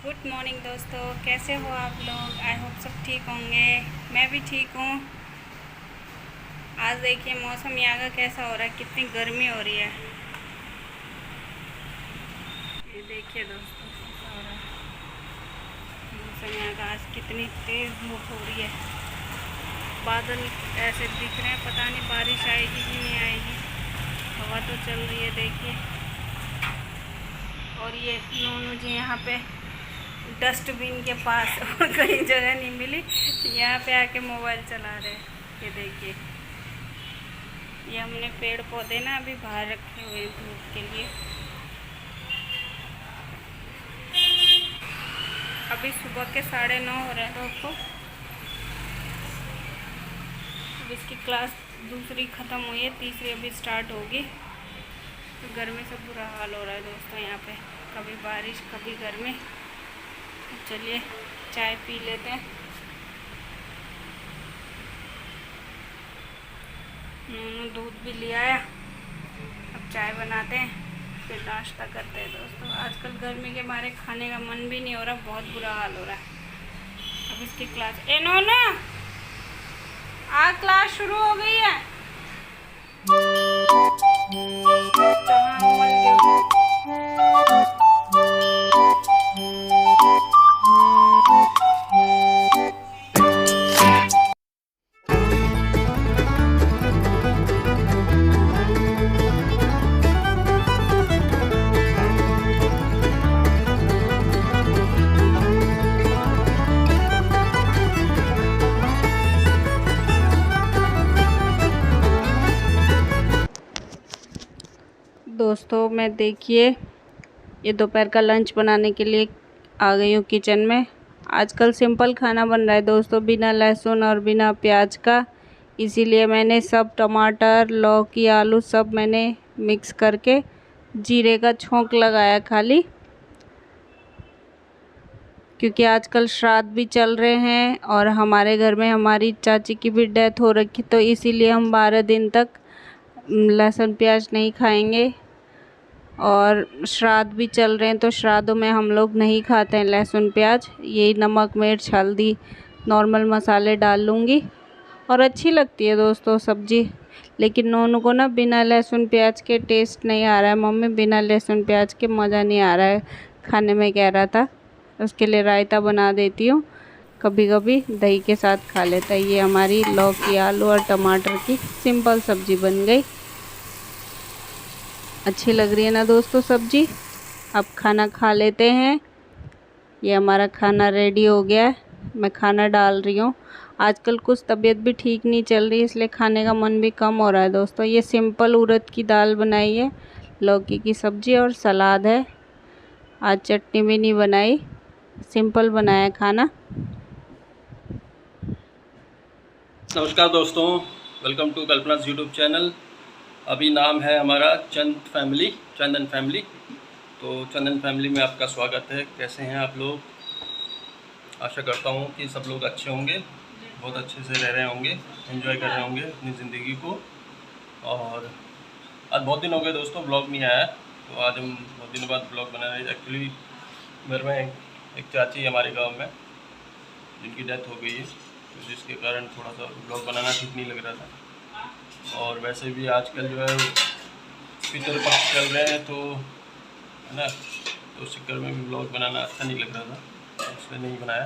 Good morning दोस्तों, कैसे हो आप लोग। आई होप सब ठीक होंगे। मैं भी ठीक हूँ। आज देखिए मौसम यहाँ का कैसा हो रहा है, कितनी गर्मी हो रही है। ये देखिए दोस्तों कैसा हो रहा है मौसम यहाँ का। आज कितनी तेज़ धूप हो रही है, बादल ऐसे दिख रहे हैं, पता नहीं बारिश आएगी कि नहीं आएगी। हवा तो चल रही है देखिए। और ये नूनू जी यहाँ पे डस्टबिन के पास और कहीं जगह नहीं मिली, यहाँ पे आके मोबाइल चला रहे हैं। ये देखिए, ये हमने पेड़ पौधे ना अभी बाहर रखे हुए हैं धूप के लिए। अभी सुबह के 9:30 हो रहे हैं दोस्तों। अब इसकी क्लास दूसरी ख़त्म हुई है, तीसरी अभी स्टार्ट होगी। तो गर्मी से बुरा हाल हो रहा है दोस्तों यहाँ पे, कभी बारिश कभी गर्मी। चलिए चाय पी लेते हैं। दूध भी लिया आया, अब चाय बनाते हैं फिर नाश्ता करते हैं दोस्तों। आजकल गर्मी के मारे खाने का मन भी नहीं हो रहा, बहुत बुरा हाल हो रहा है। अब इसकी क्लास ना आज क्लास शुरू हो गई है। दोस्तों मैं देखिए ये दोपहर का लंच बनाने के लिए आ गई हूँ किचन में। आजकल सिंपल खाना बन रहा है दोस्तों, बिना लहसुन और बिना प्याज का। इसीलिए मैंने सब टमाटर लौकी आलू सब मैंने मिक्स करके जीरे का छोंक लगाया खाली, क्योंकि आजकल श्राद्ध भी चल रहे हैं और हमारे घर में हमारी चाची की भी डेथ हो रखी, तो इसीलिए हम 12 दिन तक लहसुन प्याज नहीं खाएंगे। और श्राद्ध भी चल रहे हैं तो श्राद्धों में हम लोग नहीं खाते हैं लहसुन प्याज। यही नमक मिर्च हल्दी नॉर्मल मसाले डाल लूँगी और अच्छी लगती है दोस्तों सब्ज़ी। लेकिन नोनू को ना बिना लहसुन प्याज के टेस्ट नहीं आ रहा है। मम्मी बिना लहसुन प्याज के मज़ा नहीं आ रहा है खाने में, कह रहा था। उसके लिए रायता बना देती हूँ, कभी कभी दही के साथ खा लेता है। ये हमारी लौकी आलू और टमाटर की सिंपल सब्ज़ी बन गई। अच्छी लग रही है ना दोस्तों सब्ज़ी। अब खाना खा लेते हैं। ये हमारा खाना रेडी हो गया है, मैं खाना डाल रही हूँ। आजकल कुछ तबीयत भी ठीक नहीं चल रही, इसलिए खाने का मन भी कम हो रहा है दोस्तों। ये सिंपल उड़द की दाल बनाई है, लौकी की सब्ज़ी और सलाद है। आज चटनी भी नहीं बनाई, सिंपल बनाया खाना। नमस्कार दोस्तों, वेलकम टू कल्पना's यूट्यूब चैनल। अभी नाम है हमारा चंदन फैमिली। तो चंदन फैमिली में आपका स्वागत है। कैसे हैं आप लोग? आशा करता हूं कि सब लोग अच्छे होंगे, बहुत अच्छे से रह रहे होंगे, एंजॉय कर रहे होंगे अपनी ज़िंदगी को। और आज बहुत दिन हो गए दोस्तों ब्लॉग नहीं आया, तो आज हम बहुत दिनों बाद ब्लॉग बना रहे हैं। एक्चुअली घर में एक चाची हमारे गाँव में जिनकी डेथ हो गई है, तो जिसके कारण थोड़ा सा ब्लॉग बनाना ठीक नहीं लग रहा था। और वैसे भी आजकल जो है पितृ पक्ष चल रहे हैं, तो है ना, तो उस चक्कर में भी ब्लॉग बनाना अच्छा नहीं लग रहा था, इसलिए नहीं बनाया।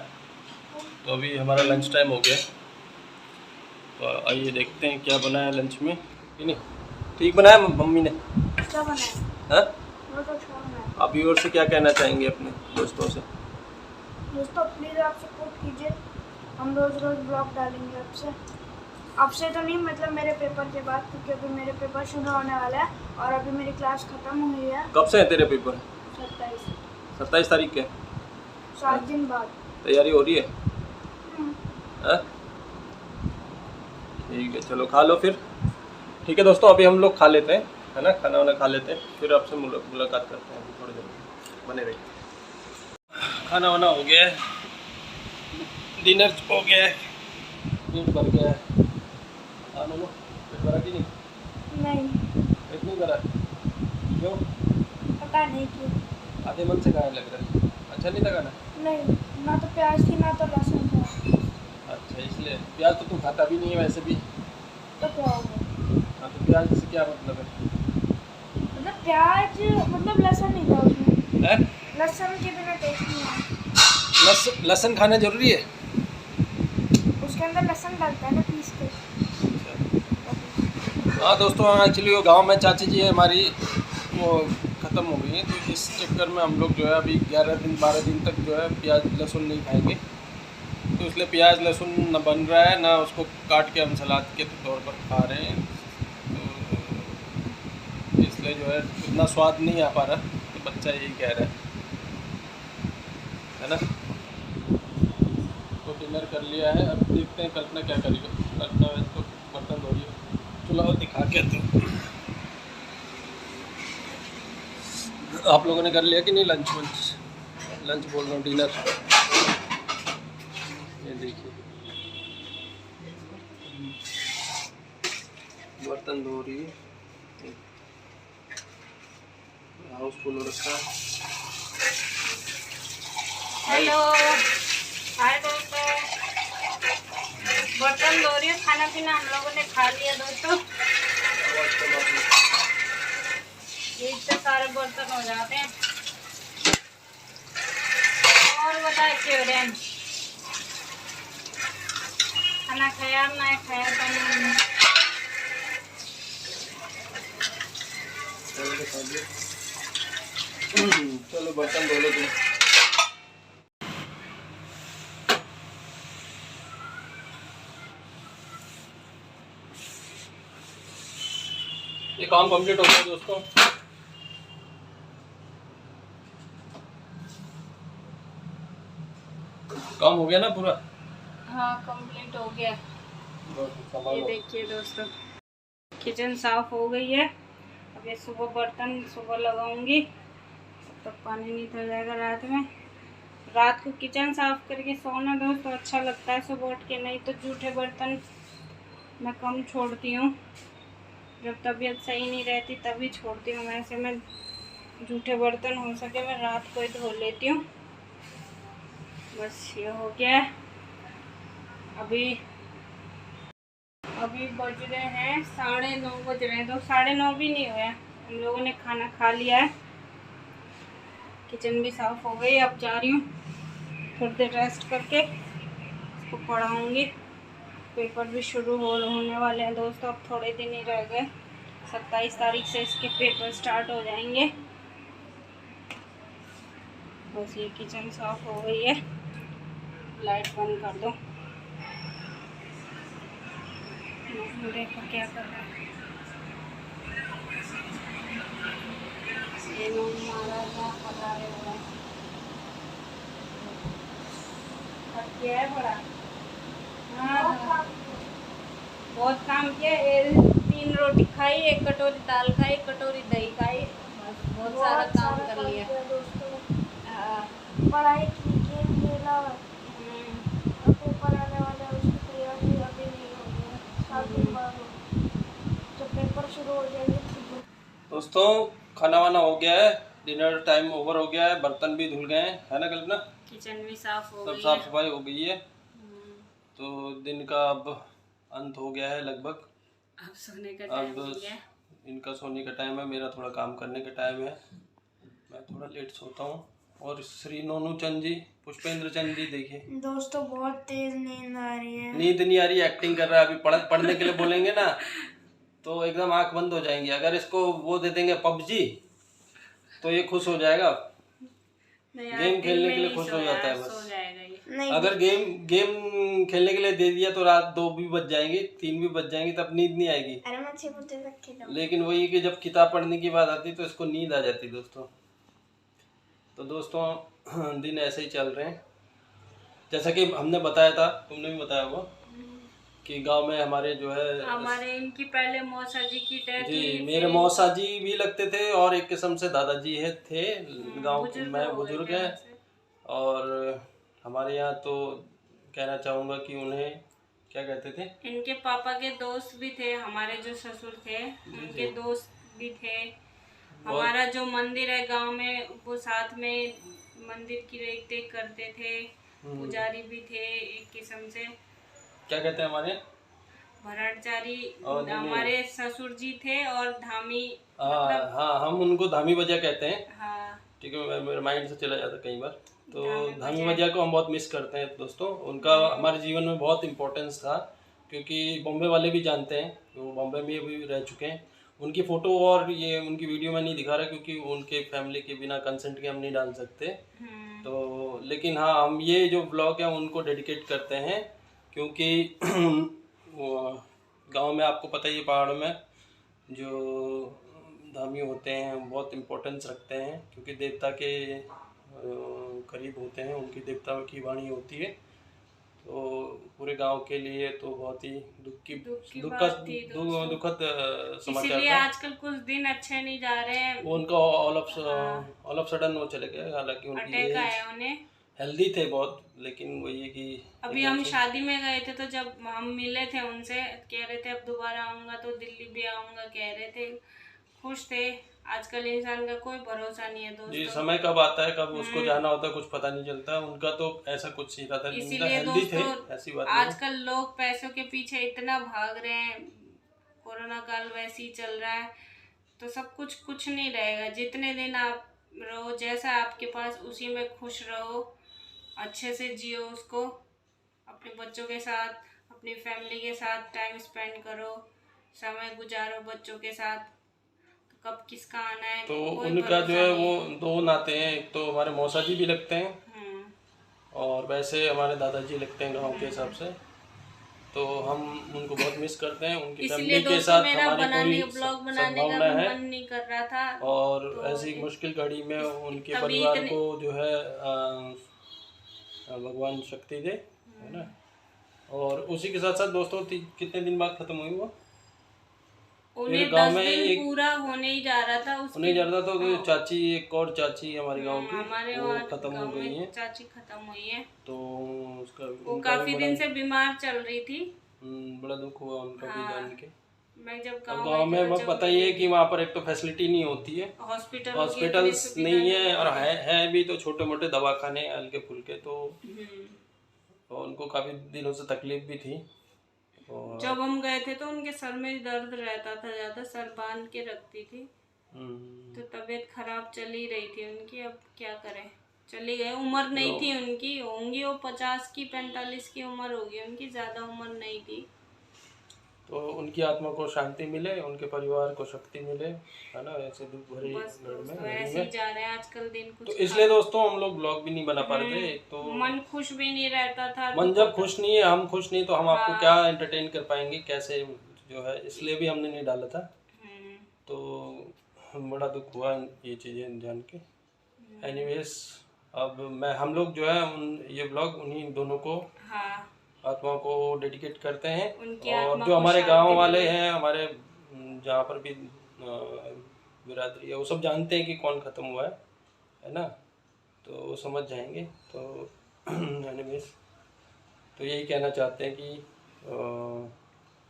तो अभी हमारा लंच टाइम हो गया, तो आइए देखते हैं क्या बना है लंच में। नहीं ठीक बनाया मम्मी ने? क्या बनाया? हाँ, वो तो छोड़ना। आप व्यूअर से क्या कहना चाहेंगे अपने दोस्तों से? दोस्तों प्लीज़ आप सपोर्ट कीजिए, हम रोज़ ब्लॉग डालेंगे आपसे तो नहीं, मतलब मेरे पेपर के बाद, क्योंकि अभी मेरे पेपर शुरू होने वाला है और अभी मेरी क्लास ख़त्म हुई है। कब से है तेरे पेपर? 27 तारीख के? 7 दिन बाद। तैयारी हो रही है? ठीक है, चलो खा लो फिर। ठीक है दोस्तों, अभी हम लोग खा लेते हैं, है ना, खाना वाना खा लेते हैं, फिर आपसे मुलाकात करते हैं थोड़ी देर में। बने रहिए। खाना वाना हो गया है, डिनर हो गया है, पेट भर गया है। नो पेट भरा कि नहीं? नहीं, पेट नहीं भरा? क्यों? पता नहीं क्यों। आधे मन से खाने लग रहा है। अच्छा नहीं लगा ना? नहीं, ना तो प्याज थी ना तो लहसुन था। अच्छा, इसलिए प्याज तो तू खाता भी नहीं है वैसे भी। तो क्या हो गया? हाँ, तो प्याज से क्या मतलब है? मतलब प्याज मतलब लहसुन नहीं था उसमें। हैं? लहसुन के बिना टेस्ट नहीं है। लहसुन खाना जरूरी है? उसके अंदर लहसुन डालता है ना पीस के। हाँ दोस्तों, एक्चुअली वो गांव में चाची जी है हमारी, वो ख़त्म हो गई है, तो इस चक्कर में हम लोग जो है अभी 11 दिन 12 दिन तक जो है प्याज लहसुन नहीं खाएंगे। तो इसलिए प्याज लहसुन न बन रहा है ना उसको काट के हम सलाद के तौर पर खा रहे हैं। तो इसलिए जो है उतना स्वाद नहीं आ पा रहा, तो बच्चा यही कह रहा है ना। तो डिनर कर लिया है, अब देखते हैं कल्पना क्या करेगी। कल्पना वैसे तो बर्तन धो रही है, चलो दिखा के तो। आप लोगों ने कर लिया कि नहीं लंच लंच बोल रहा हूँ, डिनर। ये देखिए बर्तन धो रही है, हाउसफुल हो रखा है। हेलो, हाय दोस्तों, बर्तन धो रही हूँ। खाना पीना हम लोगों ने खा लिया दोस्तों। ये इतने सारे बर्तन हो जाते हैं। और बताए चिल्ड्रेन, खाना खाया ना खाया तो चलो बर्तन धो लो तुम। ये काम कंप्लीट हो गया दोस्तों। काम हो गया ना पूरा? हाँ, कंप्लीट हो गया। ये देखिए दोस्तों, किचन साफ हो गई है। अब ये सुबह बर्तन सुबह लगाऊंगी, तब तक पानी निकल जाएगा। रात को किचन साफ करके सोना दोस्तों अच्छा लगता है सुबह उठ के, नहीं तो जूठे बर्तन मैं कम छोड़ती हूँ। जब तबीयत सही नहीं रहती तभी छोड़ती हूँ। वैसे मैं जूठे बर्तन हो सके मैं रात को ही धो लेती हूँ। बस ये हो गया है। अभी बज रहे हैं 9:30 बज रहे हैं, तो 9:30 भी नहीं हुआ। हम लोगों ने खाना खा लिया है, किचन भी साफ हो गई। अब जा रही हूँ थोड़ी देर रेस्ट करके, इसको पढ़ाऊँगी। पेपर भी शुरू होने वाले हैं दोस्तों, अब थोड़े दिन ही रह गए। 27 तारीख से इसके पेपर स्टार्ट हो जाएंगे। बस ये किचन साफ हो गई है, लाइट बंद कर दो। देखो क्या कर रहा है ये लोग, मारा क्या कर रहा है। क्या है बड़ा? हाँ, बहुत काम किया। 3 रोटी खाई, 1 कटोरी दाल खाई, 1 कटोरी दही खाई, बस बहुत सारा काम कर लिया। हाँ। पढ़ाई की, गेम खेला, अब पेपर आने वाला है, उसकी तैयारी अभी नहीं हो गई है। 7 दिन बाद होगी। जब पेपर शुरू हो जाएंगे तो। दोस्तों खाना वाना हो गया है, डिनर टाइम ओवर हो गया है, बर्तन भी धुल गए हैं, है ना कल्पना? किचन भी साफ हो सब गई साफ है। सफाई हो गई है। तो दिन का अब अंत हो गया है लगभग। अब सोने का टाइम हो गया। इनका सोने का टाइम है, मेरा थोड़ा काम करने का टाइम है। मैं थोड़ा लेट सोता हूँ। और श्री नोनू चंद जी, पुष्पेंद्र चंद जी देखिए। दोस्तों बहुत तेज नींद आ रही है। नींद नहीं आ रही, एक्टिंग कर रहा है। अभी पढ़ने के लिए बोलेंगे ना तो एकदम आंख बंद हो जाएंगी। अगर इसको वो दे देंगे पबजी तो ये खुश हो जाएगा। गेम खेलने के लिए खुश हो जाता है बस। नहीं, अगर गेम खेलने के लिए दे दिया तो रात 2 भी बज जाएंगी, 3 भी बज जाएंगी, तब नींद नहीं आएगी। अरे मैं 6 बजे तक खेलूंगा। लेकिन वही कि जब किताब पढ़ने की बात आती तो इसको नींद आ जाती दोस्तों। तो दोस्तों दिन ऐसे ही चल रहे हैं, जैसा कि हमने बताया था, तुमने भी बताया होगा कि गांव में हमारे जो है हमारे इनकी पहले मौसा जी की डेथ जी, हुई। मेरे मौसा जी भी लगते थे और एक किस्म से दादाजी है थे। गांव में बुजुर्ग हैं। और हमारे यहाँ तो कहना चाहूँगा कि उन्हें क्या कहते थे, इनके पापा के दोस्त भी थे। हमारे जो ससुर थे उनके दोस्त भी थे। हमारा जो मंदिर है गांव में वो साथ में मंदिर की रेख देख करते थे, पुजारी भी थे एक किस्म से। क्या कहते हैं हमारे भराटचारी नहीं, हमारे ससुर जी थे और धामी, मतलब हाँ, हम उनको धामी बजिया कहते हैं। हाँ, ठीक है, मेरे माइंड से चला जाता कई बार। तो धामी बजिया बजिया को हम बहुत मिस करते हैं दोस्तों। उनका हमारे जीवन में बहुत इम्पोर्टेंस था, क्योंकि बॉम्बे वाले भी जानते हैं, वो बॉम्बे में भी रह चुके हैं। उनकी फ़ोटो और ये उनकी वीडियो में नहीं दिखा रहा, क्योंकि उनके फैमिली के बिना कंसेंट के हम नहीं डाल सकते। तो लेकिन हाँ, हम ये जो ब्लॉग है उनको डेडिकेट करते हैं, क्योंकि गांव में आपको पता ही है, पहाड़ में जो धामी होते हैं बहुत इम्पोर्टेंस रखते हैं, क्योंकि देवता के करीब होते हैं, उनकी देवता की वाणी होती है। तो पूरे गांव के लिए तो बहुत ही दुखद समाचार इसीलिए था। आजकल कुछ दिन अच्छे नहीं जा रहे हैं। वो उनका ऑल ऑफ सडन वो चले गए, हालांकि उनकी अटैक आया उन्हें। हेल्दी थे बहुत, लेकिन वही है कि अभी हम शादी में गए थे, तो जब हम मिले थे उनसे, कह रहे थे अब दोबारा आऊंगा तो दिल्ली भी आऊंगा, कह रहे थे, खुश थे। आजकल इंसान का कोई भरोसा नहीं है दोस्तों। जी, समय कब आता है, कब उसको जाना होता है, कुछ पता नहीं चलता। उनका तो ऐसा कुछ नहीं था, इसीलिए हेल्दी थे, दोस्तों ऐसी बात आजकल लोग पैसों के पीछे इतना भाग रहे हैं, कोरोना काल वैसे ही चल रहा है, तो सब कुछ नहीं रहेगा। जितने दिन आप रहो, जैसा आपके पास, उसी में खुश रहो, अच्छे से जियो उसको, अपने बच्चों के साथ, अपनी फैमिली के साथ टाइम स्पेंड करो, समय गुजारो बच्चों के साथ। तो कब किसका आना है तो कोई उनका जो है वो नहीं। दो नाते हैं, एक तो हमारे मौसा जी भी लगते हैं और वैसे हमारे दादाजी लगते हैं गांव के हिसाब से। तो हम उनको बहुत मिस करते हैं। उनकी फैमिली के साथ हमारी पूरी सद्भावना है। मन नहीं कर रहा था, और ऐसी मुश्किल घड़ी में उनके परिवार को जो है भगवान शक्ति दे, है ना। और उसी के साथ साथ दोस्तों कितने दिन बाद खत्म हुई वो, उन्हें 10 दिन पूरा होने ही जा रहा था, होने जा रहा था। तो चाची, एक और चाची हमारे गांव की, हमारे वो खत्म हो गई है। चाची खत्म हुई है। तो उसका वो काफी दिन से बीमार चल रही थी। बड़ा दुख हुआ उनका भी जान के। मैं जब गांव में वो पता ही है कि वहाँ पर एक तो फैसिलिटी नहीं होती है, हॉस्पिटल्स नहीं है, और है भी तो छोटे मोटे दवाखाने हल्के फुल्के। तो उनको काफी दिनों से तकलीफ भी थी। और जब हम गए थे तो उनके सर में दर्द रहता था ज्यादा, सर बांध के रखती थी। तो तबीयत खराब चली रही थी उनकी। अब क्या करें, चली गए। उम्र नहीं थी उनकी, होंगी वो 50 की 45 की उम्र होगी उनकी, ज्यादा उम्र नहीं थी। तो उनकी आत्मा को शांति मिले, उनके परिवार को शक्ति मिले, है ना। ऐसे दुख भरी ऐसे ही जा रहे हैं आजकल दिन। कुछ तो इसलिए दोस्तों हम लोग ब्लॉग भी नहीं बना पा रहे थे। तो मन खुश भी नहीं रहता था। मन जब खुश नहीं है, हम खुश नहीं, तो हम आपको क्या एंटरटेन कर पाएंगे, कैसे जो है, इसलिए भी हमने नहीं डाला था। तो बड़ा दुख हुआ ये चीज़ें जान के। एनीवेज, अब हम लोग जो है ये ब्लॉग उन्हीं दोनों को, आत्मा को डेडिकेट करते हैं। और जो हमारे गांव वाले हैं, हमारे जहाँ पर भी बिरादरी है, वो सब जानते हैं कि कौन ख़त्म हुआ है ना। तो वो समझ जाएंगे। तो एनीवेज, तो यही कहना चाहते हैं कि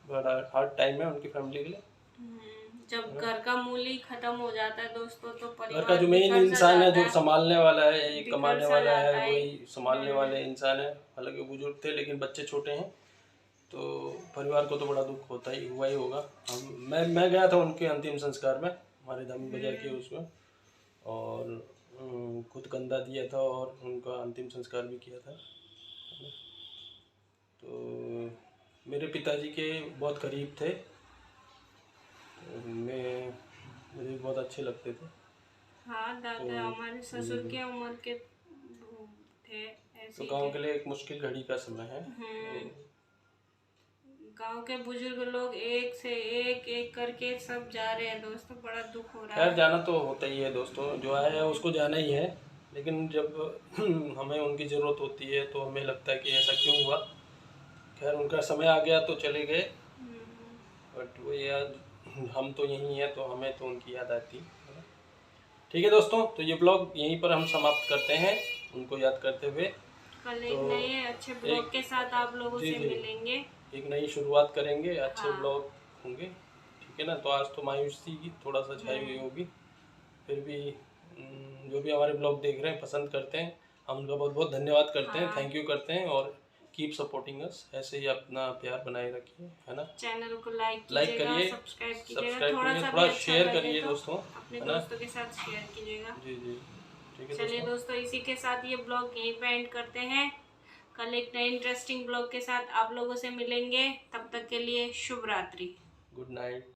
बड़ा हार्ड टाइम है उनकी फैमिली के लिए। जब घर का मूल ही खत्म हो जाता है दोस्तों, तो परिवार घर का जो मेन इंसान है, जो संभालने वाला है, एक कमाने वाला है, वही संभालने वाले इंसान है। हालांकि बुजुर्ग थे लेकिन बच्चे छोटे हैं, तो परिवार को तो बड़ा दुख होता ही हुआ ही होगा। मैं गया था उनके अंतिम संस्कार में, हमारे धामी बजा के उसमें, और खुद कंधा दिया था और उनका अंतिम संस्कार भी किया था। तो मेरे पिताजी के बहुत करीब थे, मुझे बहुत अच्छे लगते थे। हाँ, दादा हमारे ससुर के उम्र के थे। तो गांव के लिए एक मुश्किल घड़ी का समय है। गांव के बुजुर्ग लोग एक से एक करके सब जा रहे हैं दोस्तों, बड़ा दुख हो रहा है। खैर, जाना तो होता ही है दोस्तों, जो आया है उसको जाना ही है। लेकिन जब हमें उनकी ज़रूरत होती है तो हमें लगता है कि ऐसा क्यों हुआ। खैर, उनका समय आ गया तो चले गए, बट वो याद, हम तो यहीं हैं तो हमें तो उनकी याद आती है। ठीक है दोस्तों, तो ये ब्लॉग यहीं पर हम समाप्त करते हैं, उनको याद करते हुए। कल एक नए अच्छे ब्लॉग के साथ आप लोगों से मिलेंगे, एक नई शुरुआत करेंगे, अच्छे ब्लॉग होंगे। ठीक है ना। तो आज तो मायूसी थोड़ा सा छाई हुई होगी, फिर भी जो भी हमारे ब्लॉग देख रहे हैं, पसंद करते हैं, हम उनका बहुत बहुत धन्यवाद करते हैं, थैंक यू करते हैं। और कीप सपोर्टिंग अस, ऐसे ही अपना प्यार बनाए रखिए, है ना। चैनल को लाइक करिए, सब्सक्राइब थोड़ा शेयर करिए दोस्तों, अपने है ना। दोस्तों के साथ शेयर कीजिएगा। जी जी, ठीक है चलिए दोस्तों, इसी के साथ ये ब्लॉग यहीं पे एंड करते हैं। कल एक नए इंटरेस्टिंग ब्लॉग के साथ आप लोगों से मिलेंगे। तब तक के लिए शुभ रात्रि, गुड नाइट।